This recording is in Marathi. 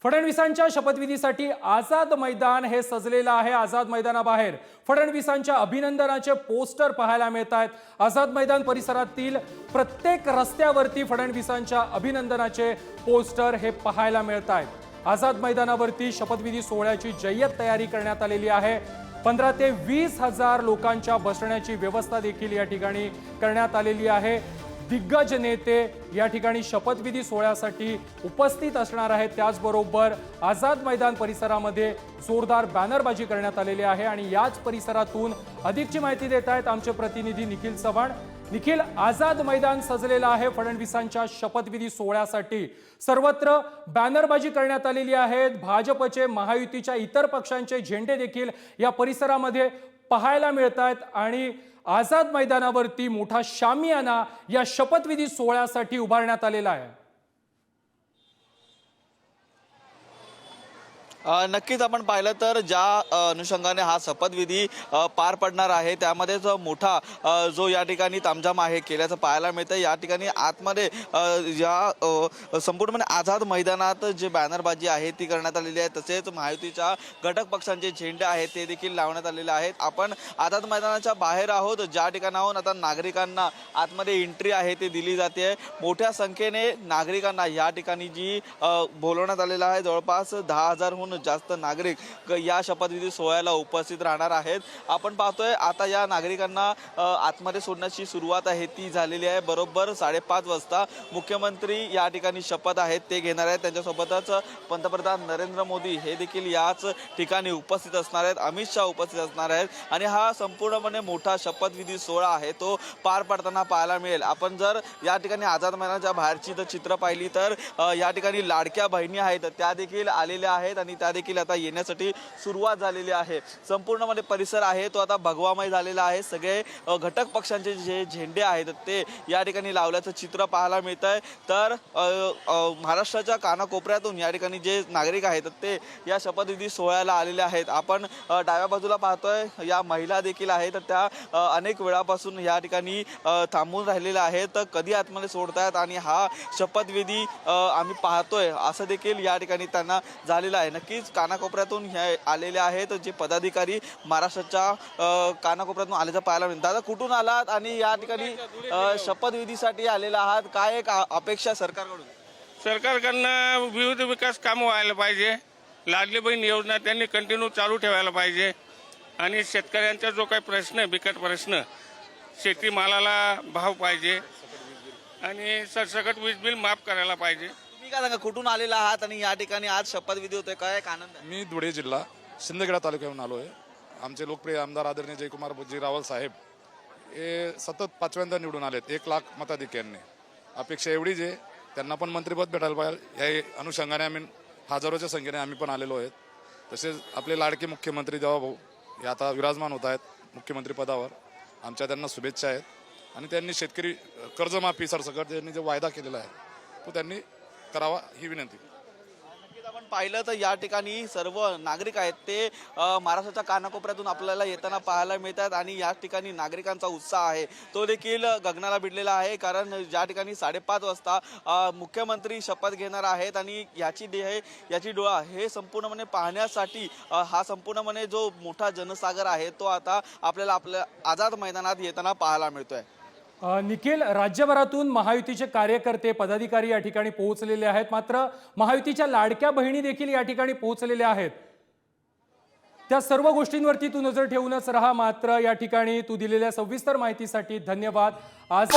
फडणवीसांच्या शपथविधीसाठी आझाद मैदान हे सजलेलं आहे। आझाद मैदानाबाहेर फडणवीसांच्या अभिनंदनाचे पोस्टर पाहायला मिळत आहेत। आझाद मैदान परिसरातील प्रत्येक रस्त्यावरती फडणवीसांच्या अभिनंदनाचे पोस्टर हे पाहायला मिळत आहेत। आझाद मैदानावरती शपथविधी सोहळ्याची जय्यत तयारी करण्यात आलेली आहे। 15 ते 20 हजार लोकांच्या बसण्याची व्यवस्था देखील या ठिकाणी करण्यात आलेली आहे। दिग्गज नेते या ठिकाणी शपथविधी सोहळ्यासाठी उपस्थित असणार आहेत। त्याचबरोबर आझाद मैदान परिसरामध्ये जोरदार बॅनरबाजी करण्यात आलेली आहे आणि याच परिसरातून अधिकची माहिती देत आहेत आमचे प्रतिनिधी निखिल चव्हाण। निखिल, आझाद मैदान सजलेलं आहे फडणवीसांच्या शपथविधी सोहळ्यासाठी। सर्वत्र बॅनरबाजी करण्यात आलेली आहे। भाजपचे, महायुतीच्या इतर पक्षांचे झेंडे देखील या परिसरामध्ये पाहायला मिळत आहेत आणि आझाद मैदानावरती मोठा शामियाना या शपथविधी सोहळ्यासाठी उभारण्यात आलेला आहे। नक्कीच आपण पाहिलं तर ज्या अनुषंगाने हा शपथविधी पार पडणार आहे त्यामध्येच मोठा जो या ठिकाणी तामझाम आहे केल्याचं पाहायला मिळतं। या ठिकाणी आतमध्ये या संपूर्णपणे आझाद मैदानात जे बॅनरबाजी आहे ती करण्यात आलेली आहे। तसेच महायुतीच्या घटक पक्षांचे झेंडे आहेत ते देखील लावण्यात आलेले आहेत। आपण आझाद मैदानाच्या बाहेर आहोत, ज्या ठिकाणाहून आता नागरिकांना आतमध्ये एंट्री आहे ती दिली जाते। मोठ्या संख्येने नागरिकांना या ठिकाणी जी बोलवण्यात आलेलं आहे, जवळपास 10,000हून जास्त नागरिक या शपथविधी सोहळ्याला उपस्थित राहणार आहेत। आपण पाहतोय आता या नागरिकांना आतमध्ये सोडण्याची सुरुवात आहे ती झालेली आहे। बरोबर 5:30 वाजता मुख्यमंत्री या ठिकाणी शपथ आहेत ते घेणार आहेत। त्यांच्यासोबतच पंतप्रधान नरेंद्र मोदी हे देखील याच ठिकाणी उपस्थित असणार आहेत, अमित शहा उपस्थित असणार आहेत आणि हा संपूर्णपणे मोठा शपथविधी सोहळा आहे तो पार पडताना पाहायला मिळेल। आपण जर या ठिकाणी आझाद मैदानाच्या बाहेरची जर चित्र पाहिली तर या ठिकाणी लाडक्या बहिणी आहेत त्या देखील आलेल्या आहेत आणि त्या देखील आता येण्यासाठी सुरुवात झालेली आहे। संपूर्णपणे परिसर आहे तो आता भगवामय झालेला आहे। सगळे घटक पक्षांचे जे झेंडे आहेत ते या ठिकाणी लावल्याचं चित्र पाहायला मिळत आहे। तर महाराष्ट्राच्या कानाकोपऱ्यातून या ठिकाणी जे नागरिक आहेत ते या शपथविधी सोहळ्याला आलेले आहेत। आपण डाव्या बाजूला पाहतोय या महिला देखील आहेत, त्या अनेक वेळापासून या ठिकाणी थांबून राहिलेल्या आहेत, कधी आतमध्ये सोडतायत आणि हा शपथविधी आम्ही पाहतोय असं देखील या ठिकाणी त्यांना झालेलं आहे। नक्कीच कानाकोपऱ्यातून हे आलेले आहेत जे पदाधिकारी महाराष्ट्राच्या कानाकोपऱ्यातून आल्याचं पाहायला मिळतं। दादा, कुठून आलात आणि या ठिकाणी शपथविधीसाठी आलेला आहात? काय एक अपेक्षा सरकारकडून? सरकारकडनं विविध विकास कामं व्हायला पाहिजे। लाडली बहीण योजना त्यांनी कंटिन्यू चालू ठेवायला पाहिजे आणि शेतकऱ्यांचा जो काही प्रश्न आहे, बिकट प्रश्न, शेतीमालाला भाव पाहिजे आणि सरसकट वीज बिल माफ करायला पाहिजे। काय सांगा, कुठून आलेला आहात आणि या ठिकाणी आज शपथविधी होतोय, काय एक आनंद आहे? मी धुळे जिल्हा शिंदखेडा तालुक्याहून आलो आहे। आमचे लोकप्रिय आमदार आदरणीय जयकुमार बुज्जी रावल साहेब हे सतत 5व्यांदा निवडून आलेत 1 लाख मताधिक्यांनी। अपेक्षा एवढीच आहे त्यांना पण मंत्रिपद भेटायला पाहिजे। या अनुषंगाने आम्ही हजारोच्या संख्येने आम्ही पण आलेलो आहेत। तसेच आपले लाडके मुख्यमंत्री देवाभाऊ हे आता विराजमान होत आहेत मुख्यमंत्री पदावर। आमच्या त्यांना शुभेच्छा आहेत आणि त्यांनी शेतकरी कर्जमाफी सरसकट त्यांनी जो वायदा केलेला आहे तो त्यांनी करावा ही विनंती। आपण पाहिलं तर या ठिकाणी सर्व नागरिक आहेत ते महाराष्ट्राच्या कानाकोपऱ्यातून आपल्याला येताना पाहायला मिळतात आणि या ठिकाणी नागरिकांचा उत्साह आहे तो देखील गगनाला भिडलेला आहे। कारण ज्या ठिकाणी 5:30 वाजता मुख्यमंत्री शपथ घेणार आहेत आणि याची डोळा हे संपूर्णपणे पाहण्यासाठी हा संपूर्णपणे जो मोठा जनसागर आहे तो आता आपल्याला आपल्या आझाद मैदानात येताना पाहायला मिळतोय। निखिल, राज्यभरातून महायुतीचे कार्यकर्ते, पदाधिकारी या ठिकाणी पोहोचलेले आहेत, मात्र महायुतीच्या लाडक्या बहिणी देखील या ठिकाणी पोहोचलेल्या आहेत। त्या सर्व गोष्टींवरती तू नजर ठेवूनच राहा। मात्र या ठिकाणी तू दिलेल्या सविस्तर माहितीसाठी धन्यवाद। आज